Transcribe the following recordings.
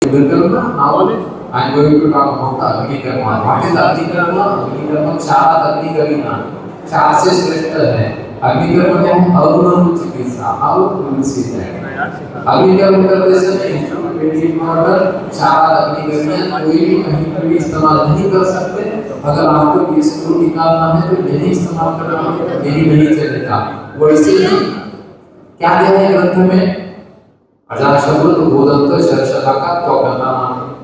Now I am going to talk about the Agni Karma. What is Agni Karma? Agni Karma क्षारात अग्नि कविना क्षार से श्रेष्ठ है। अग्नि कर्म क्या है? अग्नि चिकित्सा, अग्नि अग्नि कर्म करते समय इंस्ट्रूमेंट ऑर्डर क्षारात अग्नि कविना कोई भी कहीं पर भी इस्तेमाल नहीं कर सकते। अगर आपको ये स्क्रू निकालना है तो यही इस्तेमाल करना है, यही नहीं चलेगा। वैसे ही क्या दिया है ग्रंथ में? अजाशब्द बोधंत शरशलाका त्वकना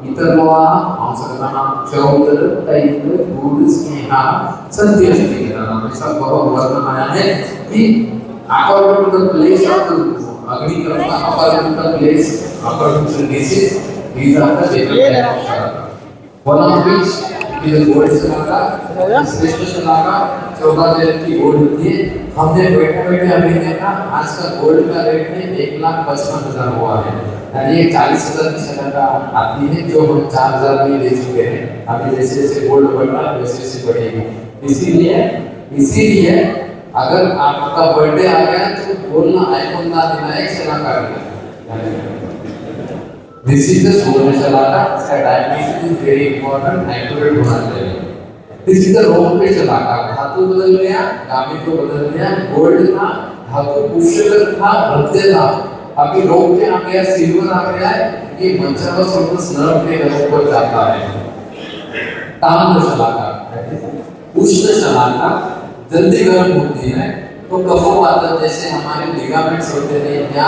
इतर लोहा मांसकना चौदर तैल गुड़ स्नेहा संति अस्ति नाम ऐसा बहुत वर्णन आया है कि according to the place of the agni karma, according to the place, according to the disease, these are the different types of shalaka. One of which is gold shalaka, श्रेष्ठ शलाका 14 कैरेट की गोल्ड होती है। हमने बैठे अभी देखा आज का गोल्ड का रेट है 1,55,000 हुआ है। यानी 40,000 की शलाका आती है जो हम 4,000 में ले चुके हैं। अभी जैसे जैसे गोल्ड बढ़ रहा है वैसे वैसे बढ़ेगी। इसीलिए अगर आपका बर्थडे आ गया तो बोलना आईफोन ना देना है शलाका देना। This is the Surya Shalaka. इसका dimension is very important, accurate होना चाहिए। This is the Rope Shalaka. धातु बदल गया, गामी को बदल गया, गोल्ड था, धातु पुष्कर था, रत्न था। अभी रोप पे आ गया, सिल्वर आ गया है, ये मंचरवस और नर्व के रोप पर जाता है। ताम्र शलाका, उष्ण शलाका जल्दी गर्म होती है तो कफवात जैसे हमारे लिगामेंट्स होते हैं या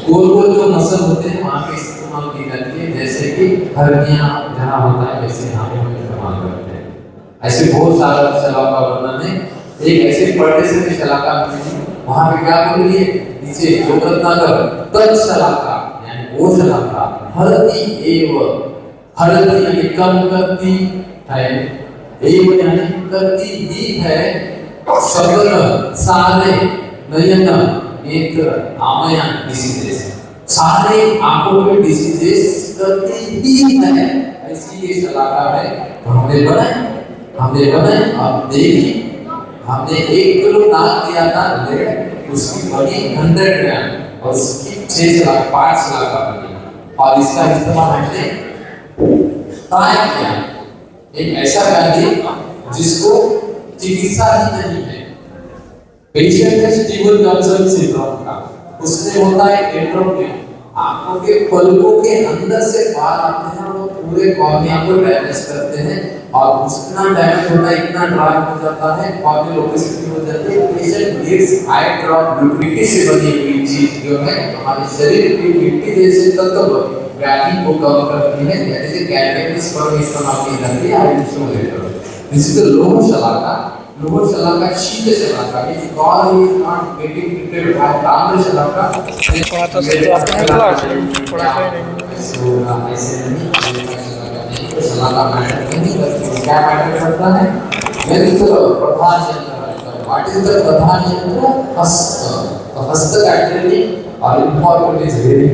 गोल जो मसल होते हैं वहाँ पे इस्तेमाल की जाती है। जैसे कि हर्निया जहाँ होता है वैसे यहाँ पे हम इस्तेमाल करते हैं। ऐसे बहुत सारा शलाका वर्णन है। एक ऐसे पढ़ने से भी शलाका वहाँ पे क्या बोल रही है नीचे योगरत्नाकर तत् शलाका यानी वो शलाका हरति एव, हरति यानी कम करती है, एव यानी करती भी है, सकल सारे नयन एक आमया डिसीजेस, सारे आंखों के डिसीजेस करती ही है। ऐसी ये शलाका है। हमने बनाए आप देखिए, हमने 1 किलो नाक दिया था लेट, उसकी बनी 100 ग्राम और उसकी 5 शलाका बनी। और इसका इस्तेमाल हमने ताय किया। एक ऐसा गांधी जिसको चिकित्सा ही नहीं है, पेशेंट है स्टीबल जॉनसन सिंड्रोम का, उसमें होता है एट्रोपी, आंखों के पलकों के अंदर से बाहर आते हैं और पूरे कॉर्निया को डैमेज करते हैं और उतना डैमेज होता है, इतना ड्राई हो जाता है, कॉर्नियल ओपेसिटी हो जाती है। पेशेंट नीड्स आई ड्रॉप मिट्टी से बनी हुई चीज जो है हमारे शरीर की मिट्टी जैसे तत्व व्याधि को कम करती है, जैसे कैटलिस्ट पर इस्तेमाल की जाती है। I will show later. This is the लोह शलाका। लोह शलाका शीत शलाका is god is not getting treated by ताम्र शलाका। थोड़ा तो सही आपने क्लास थोड़ा सो ऐसे नहीं शलाका मैटर नहीं करती। क्या मैटर करता है? यंत्र प्रधान यंत्र। व्हाट इज द प्रधान यंत्र? हस्त। तो हस्त का ट्रेनिंग और important is very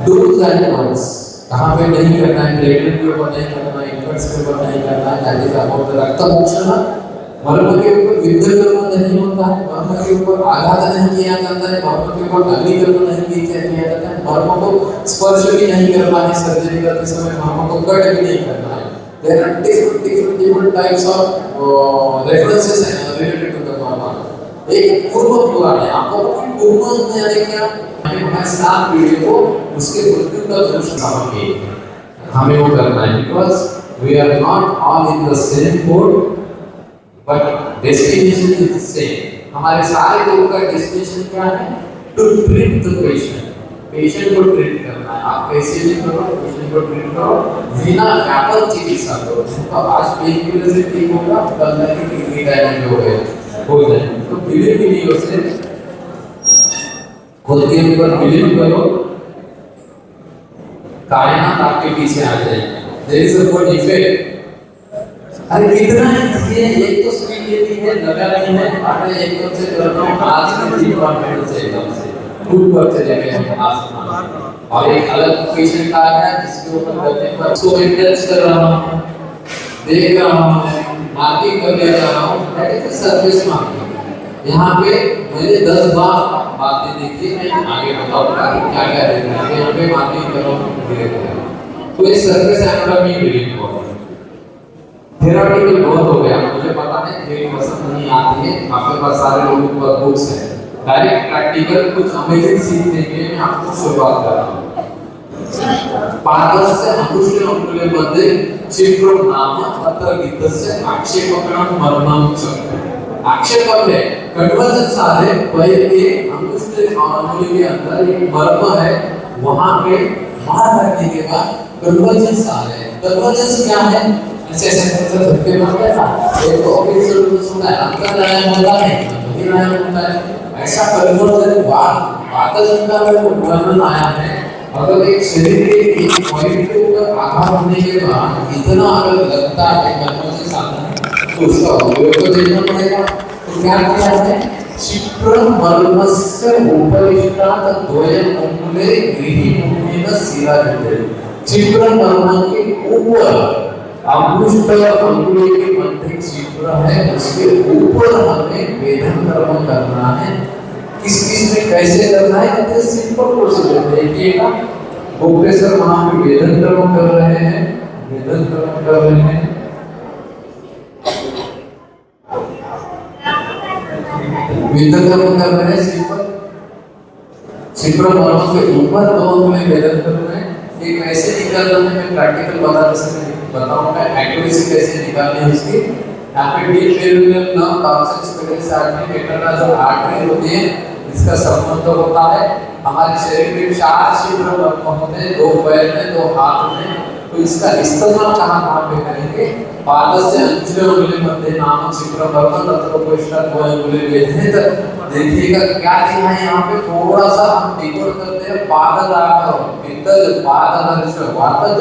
dos and don'ts. कहाँ पे नहीं करना है? प्लेटलेट के ऊपर नहीं करना है, इन्फेक्ट्स के ऊपर नहीं करना है, ताकि बहुत रक्तमोक्षण मर्म के ऊपर युद्ध कर्म नहीं होता है, मर्म के ऊपर आघात नहीं किया जाता है, मर्म के ऊपर अग्नि कर्म नहीं किया जाता है, मर्म को स्पर्श भी नहीं करना है, सर्जरी करते समय मर्म को कट भी नहीं करना है। There are different types of references related to the murmur। एक पूर्व पुराण है, आपको पूर्व में आने क्या हमारे साथ पीढ़ी को उसके मृत्यु का दोष समझिए, हमें वो करना है। Because we are not all in the same boat but destination is same. हमारे सारे लोगों का डेस्टिनेशन क्या है? To treat the patient. Patient को ट्रीट करना है। आप कैसे भी करो, पेशेंट को ट्रीट करो, बिना व्यापक चिकित्सा करो। तो आज पेन किलर से ठीक होगा, कल नहीं किडनी डैमेज हो जाए। तो बिलीव इन योरसेल्फ, खुद के ऊपर बिलीव करो, कायनात आपके पीछे आ जाएगी। There is a good effect. अरे कितना है ये, एक तो स्पीड लेती है लगा नहीं है, अरे एकदम से कर रहा हूं आज के 3 से एकदम से फुट पर चले गए हम आसमान। और एक अलग पेशेंट आ गया जिसके ऊपर बैठने पर उसको इंटरेस्ट कर रहा हूं, देख रहा हूं, मार्किंग करने जा रहा हूं, दैट इज सर्विस मार्किंग। यहाँ पे मैंने 10 बार बातें देखी, मैं आगे बताऊंगा क्या क्या देखना है। यहाँ पे बातें करो धीरे धीरे। तो ये सर्कस एनाटॉमी वेरी इंपॉर्टेंट। थेरापिकल बहुत हो गया, मुझे पता है थ्योरी पसंद नहीं आती है, आपके पास सारे लोगों के पास बुक्स है। डायरेक्ट प्रैक्टिकल कुछ अमेजिंग सीखने के लिए मैं आपको शुरुआत कर रहा हूँ। पादस्य अंगुष्ठे अंगुले मध्ये चित्रम नाम अत्र गीतस्य आक्षेपकरण मर्मम च। आक्षेपक है, कन्वर्जन सारे पहले अंगुष्ठे और अंगुली के अंदर एक मर्म है, वहां पे मार रखने के बाद कन्वर्जन सारे। कन्वर्जन क्या है? ऐसे ऐसे धक्के मारते हैं ना, एक तो ऑफिसर को सुना है अंदर लाया होता है, नहीं लाया होता है, ऐसा कन्वर्जन बात जिनका वर्णन आया है। अगर एक शरीर के एक पॉइंट के ऊपर आघात होने के बाद इतना अगर लगता है कन्वर्जन साधन, तो उसका उपयोग तो देखना पड़ेगा। तो क्या किया है? क्षिप्रम मर्मस्य उपरिष्टात् द्वयम् अंगुले गृहीमुखेन शिरायुते। क्षिप्रम मर्म के ऊपर अंगुष्ठ अंगुली के मध्य क्षिप्र है, उसके ऊपर हमें वेदन कर्म करना है। किस किस में कैसे करना है? तो सिंपल प्रोसीजर देखिएगा। प्रोफेसर वहां पे वेदन कर्म कर रहे हैं, वेदन कर्म कर रहे हैं। वेदन कर्म कर रहे हैं सिंपल सिंपल मर्म के ऊपर दो अंगुली वेदन कर रहे हैं। ये कैसे निकालना है मैं प्रैक्टिकल बताऊंगा, एक्यूरेसी कैसे निकालनी है इसकी। यहाँ पे deep perineal nerve toxin specialist artery internal जो आर्टरी होती है, इसका संबंध होता है हमारे शरीर में 4 छिद्र होते हैं, 2 पैर में 2 हाथ में। तो इसका इस्तेमाल कहाँ पे करेंगे? पादस्य अंगुष्ठे अंगुली मध्ये नाम छिद्र वर्तन तत्र उपरिष्टात् द्वयम् अंगुले वेदनेत। देखिएगा क्या दिया है यहाँ पे, थोड़ा सा हम डिकोड करते हैं। पादलाघव पित्तज पाददर्श वातज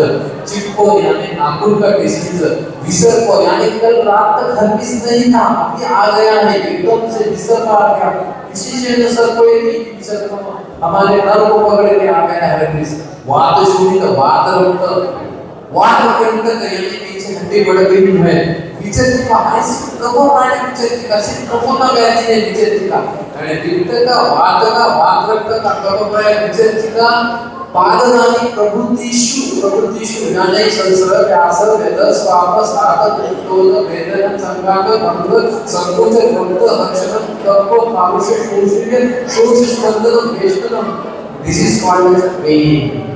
चिपको यानी नाखून का डिसीज, विसर्प यानी कल रात तक हर्पिस नहीं था, अभी आ गया है, एकदम से विसर्प आ गया, इसी से सर कोई नहीं विसर्प हमारे नर को पकड़ के आ गया है हर्पिस। वात शून्य का वात रक्त वात रक्त यानी पीछे हड्डी बढ़ गई है, पीछे का ऐसे कबो प्राणी पीछे का सिर्फ कबो ना गया है पीछे का, यानी पित्त का वात रक्त का कबो प्राणी पीछे का। पादनानि प्रभृतिषु यानी संसर्ग व्यास वेद स्वाप साधक उत्तोल वेदन संगाग भंग संकोच भक्त हर्षण तप पारुष शोषित शोष स्पंदन वेष्टनम। This is called as pain.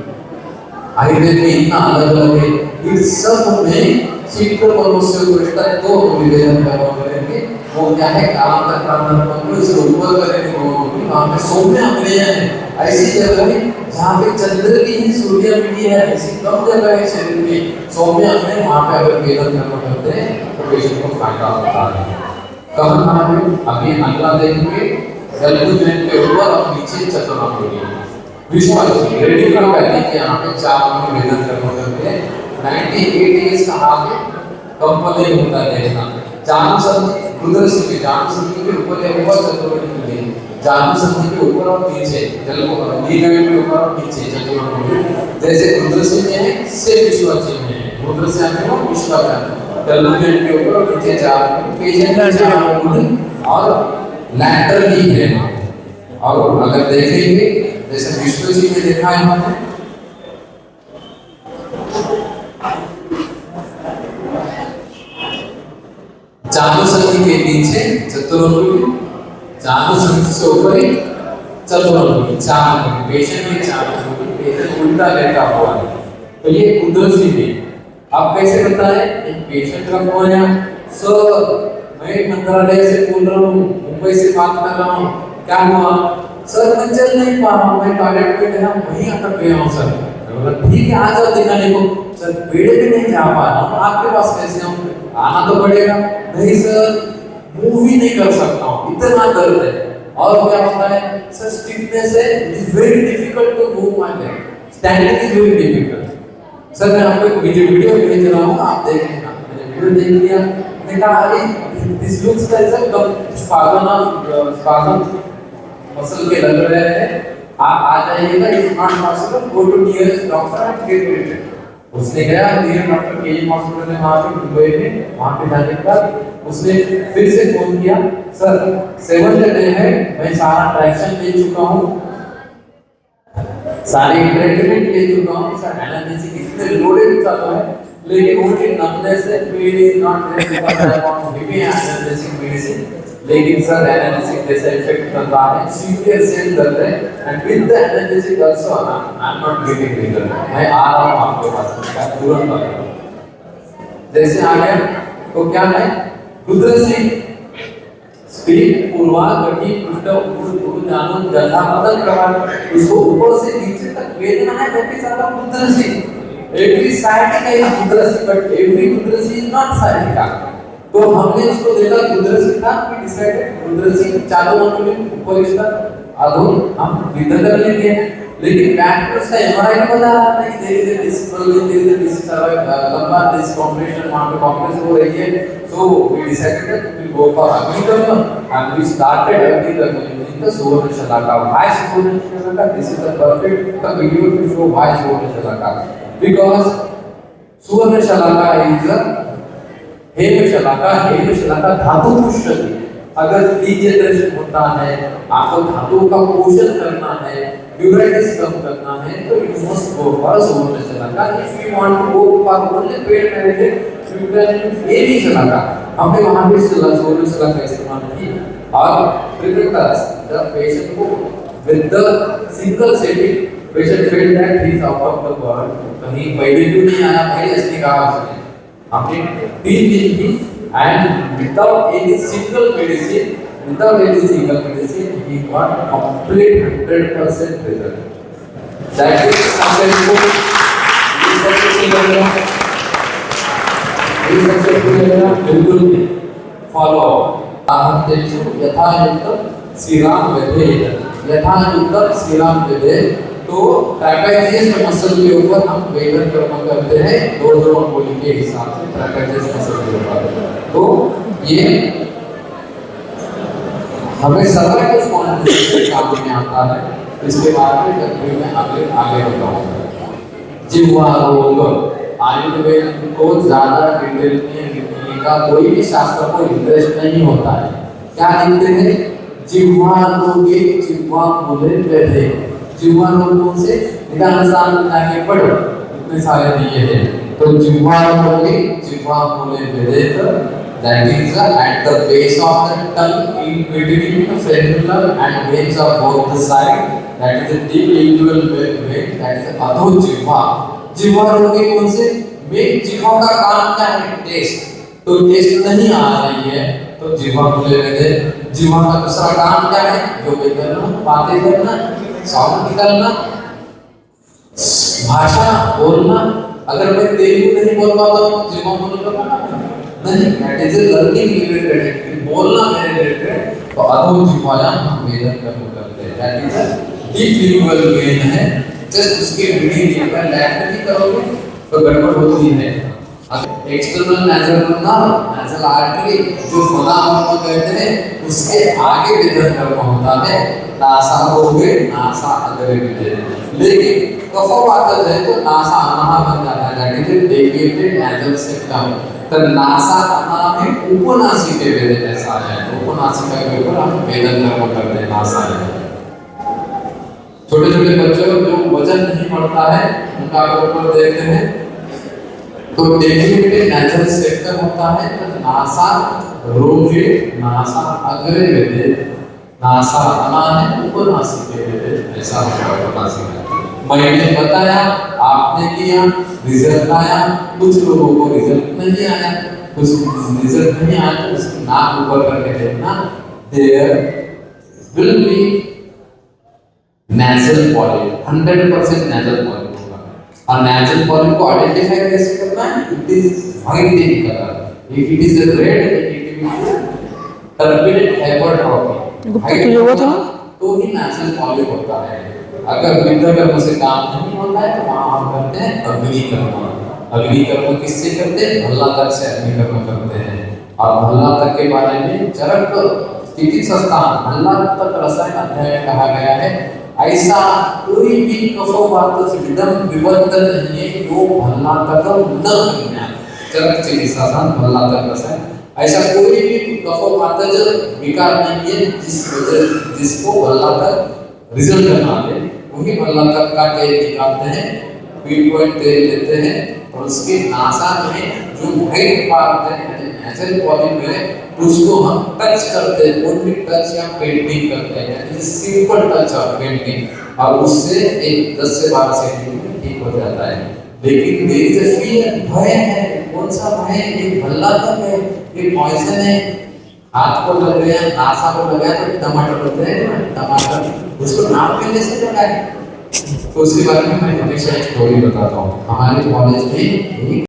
Ayurveda में इतना अलग अलग है, इन सब में शीघ्र मनुष्य को दो निवेदन करेंगे। वो क्या है? कालांतर प्राणायाम को इसके ऊपर करेंगे, वहां पे सौम्य अंगलियां हैं, ऐसी जगह है जहाँ पे चंद्र की ही सूर्य भी है, ऐसी कम जगह है शरीर में सौम्य अंगलियां, वहां पे अगर वेदन कर्म करते हैं तो पेशेंट को फायदा होता है। कहाँ पे? अभी अगला देखेंगे, गलबू जॉइंट के ऊपर और नीचे चतुर्भुज विश्वास रेडी करो कहते हैं कि यहाँ पे 4 अंग वेदन कर्म करते हैं। 98 इयर्स का आगे कंपनी होता है देखना। जानु संधि रुद्र संधि, जानु संधि के ऊपर या ऊपर चतुर्भुज संधि, जानु संधि के ऊपर और नीचे नी जॉइंट के ऊपर और नीचे चतुर्भुज। जैसे रुद्र संधि है से विश्वास है, रुद्र से आगे वो विश्वास है, गलबू जॉइंट के ऊपर और नीचे 4 पेशेंट और लैटर भी है। और अगर देखेंगे जैसे विश्व जी में देखा है हमने, जानु संधि के नीचे चतुर्भुज, जानु संधि से ऊपर ही चतुर्भुज, 4 पेशेंट में 4 पेशेंट उल्टा लेटा हुआ है। तो ये उद्रसी में अब कैसे करता है? एक पेशेंट का फोन है, सर मैं मंत्रालय से बोल रहा हूँ, मुंबई से बात कर रहा हूँ, क्या हुआ? सर मैं चल नहीं पा रहा हूँ, मैं टॉयलेट में गया वहीं अटक गया हूँ सर। ठीक है आ जाओ दिखाने को। सर पेड़ भी नहीं जा पा रहा हूँ, आपके पास कैसे आऊँ? आना तो पड़ेगा। नहीं सर मूव ही नहीं कर सकता हूँ, इतना दर्द है। और क्या होता है? सर स्टिफनेस है, it is very difficult to move my leg, standing is very difficult. Sir मैं आपको एक वीडियो भेज रहा हूँ, आप देखना। मैंने वीडियो देख लिया, मैंने कहा अरे this looks like a spasm muscle के लग रहे हैं, आप आ जाइएगा, if not possible go to nearest doctor and get treated. उसने गया धीरे डॉक्टर के हॉस्पिटल में वहां पे मुंबई में, वहां पे जाने के बाद उसने फिर से फोन किया, सर 7th डे है, मैं सारा ट्रैक्शन ले चुका हूँ, सारी ट्रीटमेंट ले चुका हूँ, सर एनालिसिस इतने लोडेड चालू है, लेकिन उनके नंबर से इज नॉट एनालिसिस मेडिसिन, लेकिन सर एनालिसिस जैसा इफेक्ट करता है, सीवियर सेल दर्द है, and with the analysis also I am not getting result, मैं आ रहा हूँ आपके पास तुरंत आ रहा हूँ। जैसे आ गया तो क्या है, रुद्रसिंह स्पीड पूर्वा गति पृष्ठ ऊपर जानन जला बदल प्रकार, उसको ऊपर से नीचे तक वेदना है, that is a Rudra Singh. Every sciatica is Rudra Singh, but every Rudra Singh is not sciatica। तो हमने उसको देखा रुद्रसिंह था, we decided रुद्रसिंह चालू होने में उपयुक्त अधूर हम विधि कर लेंगे, लेकिन बैक में उसका एमआरआई में बता रहा था कि धीरे धीरे डिस्क प्रोग्रेस, धीरे धीरे डिस्क लंबा डिस्क कॉम्प्रेशन वहां पे कॉम्प्रेस हो रही है, so we decided that we will go for Abhidharma and we started Abhidharma using the Suvarna Shalaka. Why Suvarna Shalaka? This is the perfect video to show why Suvarna Shalaka, because Suvarna Shalaka is a हेम शलाका धातु पुष्टि। अगर degeneration होता है, आपको धातु का पोषण करना है, ड्यूरेटिस कम करना है, तो यू मस्ट गो फॉर सुवर्ण शलाका। If you want to go for only पेट मैनेजमेंट, यू कैन एबी शलाका। हमने वहां पे सुवर्ण शलाका इस्तेमाल की, और प्रिपेयर्स द पेशेंट को with the single setting, patient feel that he is out of the world, कहीं पहले क्यों नहीं आया भाई, इसने कहा उसने हमने 3 दिन की, and without any single medicine, he got complete 100% result. That is successful. बिल्कुल follow. हम देखो यथा युक्त श्रीराम वेदे, यथा युक्त श्रीराम वेदे, तो ट्रैपेजियस मसल के ऊपर हम वेदन कर्म करते हैं, दो बोली के हिसाब से ट्रैपेजियस मसल के ऊपर। तो ये हमें सर्वाइकल स्पॉन्डिलोसिस काम में आता है, इसके बारे में तकरीर में आगे बताऊंगा। जिह्वा रोग, आयुर्वेद को ज्यादा डिटेल में लिखने का कोई भी शास्त्र को इंटरेस्ट नहीं होता है। क्या लिखते हैं, जिह्वा रोगे जिह्वा मूले बैठे, जिह्वा रोगों से निदान जाके पढ़ो, इतने सारे दिए हैं। तो जिह्वा रोगे जिह्वा मूले बैठे, that is at the base of the tongue in between the frenulum and veins of both the side, that is the deep lingual vein, that is अधो जिह्वा। जिह्वा रोगे कौन से, मेन जिह्वा का काम क्या है, टेस्ट, तो टेस्ट नहीं आ रही है तो जिह्वा मूले बैठे। जिह्वा का दूसरा काम क्या है, जो भी करना, बातें करना, साउंड निकालना, भाषा बोलना। अगर मैं तेलुगु नहीं बोल पाता हूँ, जिह्वा बोलूंगा नहीं, that is a learning related activity, बोलना मेरे रिलेटेड, तो अधो जिह्वायाम हम वेदन कर्म करते हैं, that is a deep lingual vein है, जस्ट उसके रीडिंग पर लैब में करोगे तो गड़बड़ होती है। एक्सटर्नल नेजल आर्टरी जो फलाम कहते हैं, उसके आगे वेदन कर्म होता है, नासा होगे नासा अग्रे विदे, लेकिन कफवातज है तो नासा अनाह बन जाता है, that is a deviated nasal septum। तो नासा अनाह में उपनासिका वेदन ऐसा है, उपनासिका के ऊपर हम वेदन कर्म करते हैं नासा में। छोटे छोटे बच्चों जो वजन नहीं बढ़ता है उनका ऊपर देखते हैं तो डेविएटेड नेजल सेक्टर होता है, तो नासा रोगे नासा अग्रे वेदे, नासा अनाह में उपनासिका वेदन ऐसा होता है। मैंने बताया, आपने किया, रिजल्ट आया, कुछ लोगों को रिजल्ट नहीं आया, कुछ रिजल्ट नहीं आया तो उसकी नाक ऊपर करके देखना, there will be nasal polyp, 100% nasal polyp होगा। और nasal polyp को आइडेंटिफाई कैसे करना है, it is white in colour, if it is read it will turbinate hypertrophy, Gupta तुझे हुआ था तो ही nasal polyp होता है। अगर विद्या कर्म से काम नहीं होता है तो वहां हम करते हैं अग्नि कर्म। अग्नि कर्म किससे करते हैं, भल्ला तक से अग्नि कर्म करते हैं। और भल्ला तक के बारे में चरक स्थिति संस्थान भल्ला तक रसायन अध्याय में कहा गया है ऐसा कोई भी कफवात विदम विबंध नहीं है जो भल्लातक न करण्या चरक चिकित्सा भल्लातक कसं है ऐसा कोई भी कफवातज विकार नहीं है जिसको भल्लातक रिजल्ट ना दे वही भल्लातक का तेल निकालते हैं पीट पॉइंट तेल लेते हैं और उसके नासा में जो वाइट पार्ट है नेचुरल पॉलिप है उसको हम टच करते हैं ओनली टच या पेंटिंग करते हैं यानी सिंपल टच और पेंटिंग और उससे एक 10 से 12 सेकंड में ठीक हो जाता है लेकिन देयर इज अ फियर भय है कौन सा भय ये भल्लातक है ये पॉइजन है हाथ को लग गया नासा को लग गया तो टमाटर होते हैं ना टमाटर उसको नाक में कैसे लगाए तो उसके बारे में मैं हमेशा एक स्टोरी बताता हूँ हमारे कॉलेज में एक